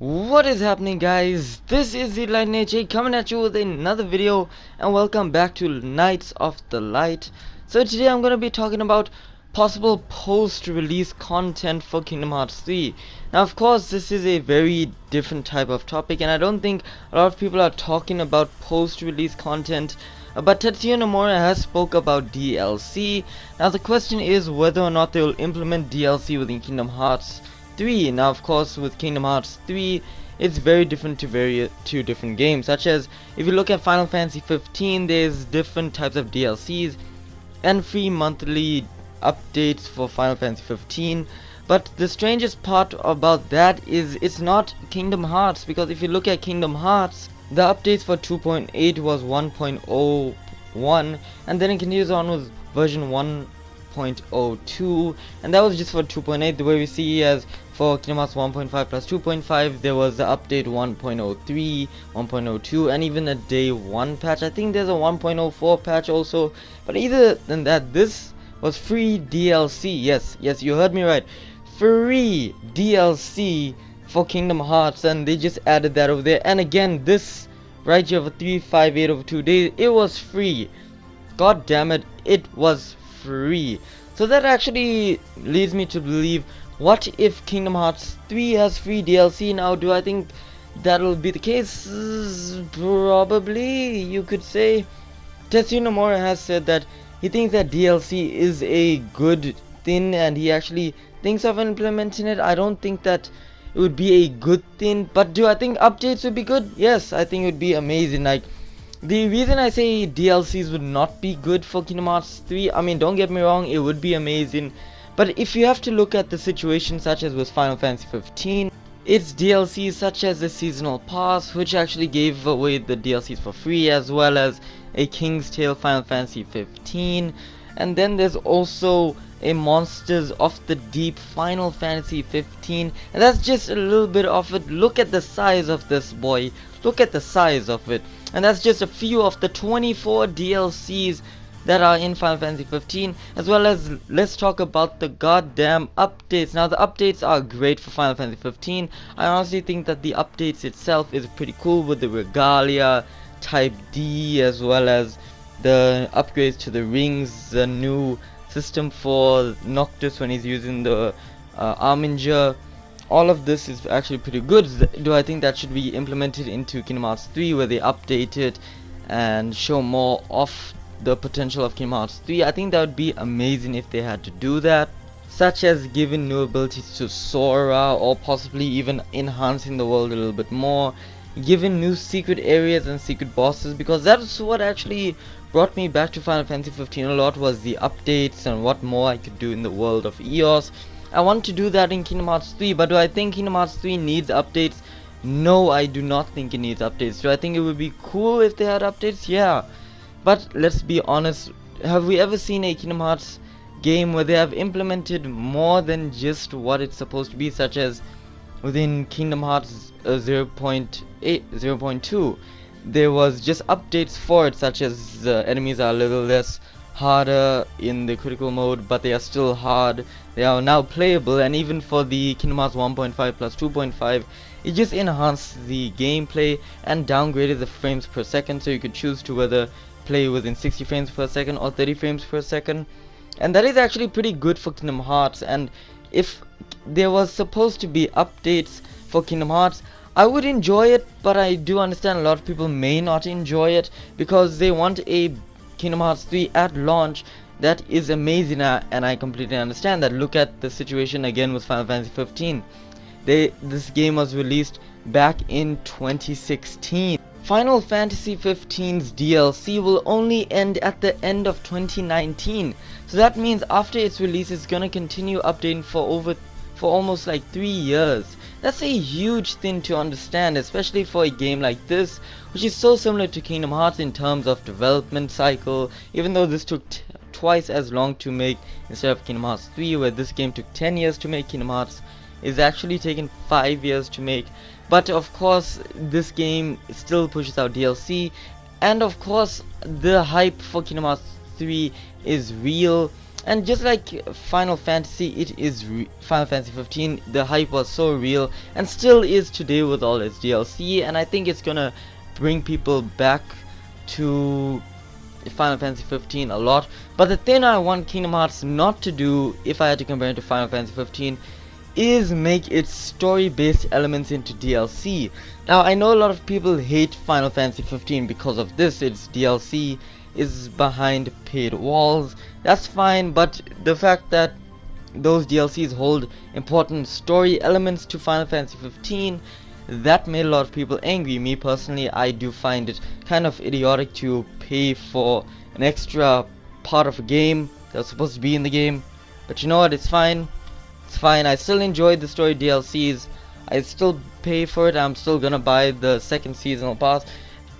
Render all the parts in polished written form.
What is happening, guys? This is the Light Nature coming at you with another video, and welcome back to Knights of the Light. So today I'm going to be talking about possible post-release content for Kingdom Hearts 3. Now of course this is a very different type of topic, and I don't think a lot of people are talking about post-release content. But Tetsuya Nomura has spoke about DLC. Now the question is whether or not they will implement DLC within Kingdom Hearts 3. Now of course with Kingdom Hearts 3 it's very different to two different games, such as if you look at Final Fantasy 15, there's different types of DLCs and free monthly updates for Final Fantasy 15. But the strangest part about that is it's not Kingdom Hearts, because if you look at Kingdom Hearts, the updates for 2.8 was 1.01, and then it continues on with version 1.02, and that was just for 2.8. the way we see as for Kingdom Hearts 1.5 plus 2.5, there was the update 1.03, 1.02, and even a day 1 patch. I think there's a 1.04 patch also, but either than that, this was free DLC. Yes, you heard me right, free DLC for Kingdom Hearts, and they just added that over there. And again, this right here for 358 over 2 days, it was free. God damn it, it was free. So that actually leads me to believe, what if Kingdom Hearts 3 has free DLC now? Do I think that'll be the case? Probably, you could say. Tetsuya Nomura has said that he thinks that DLC is a good thing, and he actually thinks of implementing it. I don't think that it would be a good thing, but do I think updates would be good? Yes, I think it would be amazing. Like, the reason I say DLCs would not be good for Kingdom Hearts 3, I mean, don't get me wrong, it would be amazing, but if you have to look at the situation such as with Final Fantasy 15, it's DLCs such as the Seasonal Pass, which actually gave away the DLCs for free, as well as a King's Tale Final Fantasy 15, and then there's also a Monsters of the Deep Final Fantasy 15, and that's just a little bit of it. Look at the size of this boy, look at the size of it, and that's just a few of the 24 DLCs that are in Final Fantasy 15, as well as let's talk about the goddamn updates. Now the updates are great for Final Fantasy 15. I honestly think that the updates itself is pretty cool, with the Regalia, Type D, as well as the upgrades to the rings, the new system for Noctis when he's using the Arminger. All of this is actually pretty good. Do I think that should be implemented into Kingdom Hearts 3, where they update it and show more of the potential of Kingdom Hearts 3? I think that would be amazing if they had to do that, such as giving new abilities to Sora, or possibly even enhancing the world a little bit more, giving new secret areas and secret bosses, because that's what actually brought me back to Final Fantasy 15 a lot, was the updates and what more I could do in the world of EOS. I want to do that in Kingdom Hearts 3, but do I think Kingdom Hearts 3 needs updates? No, I do not think it needs updates. Do I think it would be cool if they had updates? Yeah, but let's be honest, have we ever seen a Kingdom Hearts game where they have implemented more than just what it's supposed to be, such as within Kingdom Hearts 0.8, 0.2, there was just updates for it, such as the enemies are a little less harder in the critical mode, but they are still hard. They are now playable, and even for the Kingdom Hearts 1.5 plus 2.5, it just enhanced the gameplay and downgraded the frames per second, so you could choose to whether play within 60 frames per second or 30 frames per second, and that is actually pretty good for Kingdom Hearts. And if there was supposed to be updates for Kingdom Hearts, I would enjoy it, but I do understand a lot of people may not enjoy it because they want a Kingdom Hearts 3 at launch that is amazing, and I completely understand that. Look at the situation again with Final Fantasy 15. This game was released back in 2016. Final Fantasy 15's DLC will only end at the end of 2019, so that means after its release it's gonna continue updating for almost like 3 years. That's a huge thing to understand, especially for a game like this, which is so similar to Kingdom Hearts in terms of development cycle, even though this took twice as long to make instead of Kingdom Hearts 3, where this game took 10 years to make. Kingdom Hearts is actually taking 5 years to make. But of course this game still pushes out DLC, and of course the hype for Kingdom Hearts 3 is real. And just like Final Fantasy, it is Final Fantasy 15, the hype was so real and still is today with all its DLC, and I think it's gonna bring people back to Final Fantasy 15 a lot. But the thing I want Kingdom Hearts not to do, if I had to compare it to Final Fantasy 15, is make its story based elements into DLC. Now I know a lot of people hate Final Fantasy 15 because of this. Its DLC is behind paid walls. That's fine, but the fact that those DLCs hold important story elements to Final Fantasy 15, that made a lot of people angry. Me personally, I do find it kind of idiotic to pay for an extra part of a game that's supposed to be in the game. But you know what, it's fine. It's fine. I still enjoy the story DLCs. I still pay for it. I'm still gonna buy the second seasonal pass.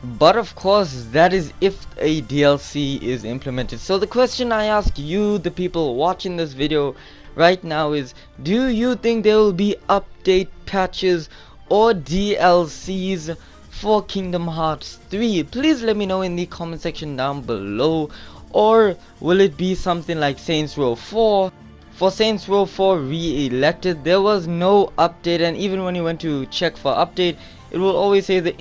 But of course, that is if a DLC is implemented. So the question I ask you, the people watching this video right now, is do you think there will be update patches or DLCs for Kingdom Hearts 3? Please let me know in the comment section down below. Or will it be something like Saints Row 4? For Saints Row 4 Re-elected, there was no update, and even when you went to check for update, it will always say the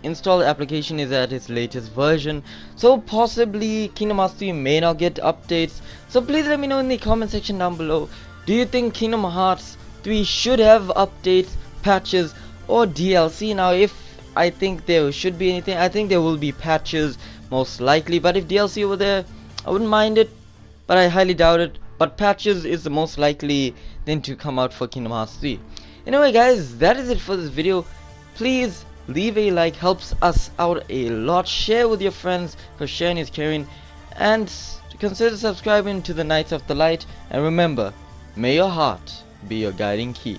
installed application is at its latest version. So possibly Kingdom Hearts 3 may not get updates. So please let me know in the comment section down below. Do you think Kingdom Hearts 3 should have updates, patches, or DLC? Now if I think there should be anything, I think there will be patches most likely. But if DLC were there, I wouldn't mind it, but I highly doubt it. But patches is the most likely thing to come out for Kingdom Hearts 3. Anyway guys, that is it for this video. Please leave a like, helps us out a lot. Share with your friends, because sharing is caring. And consider subscribing to the Knights of the Light. And remember, may your heart be your guiding key.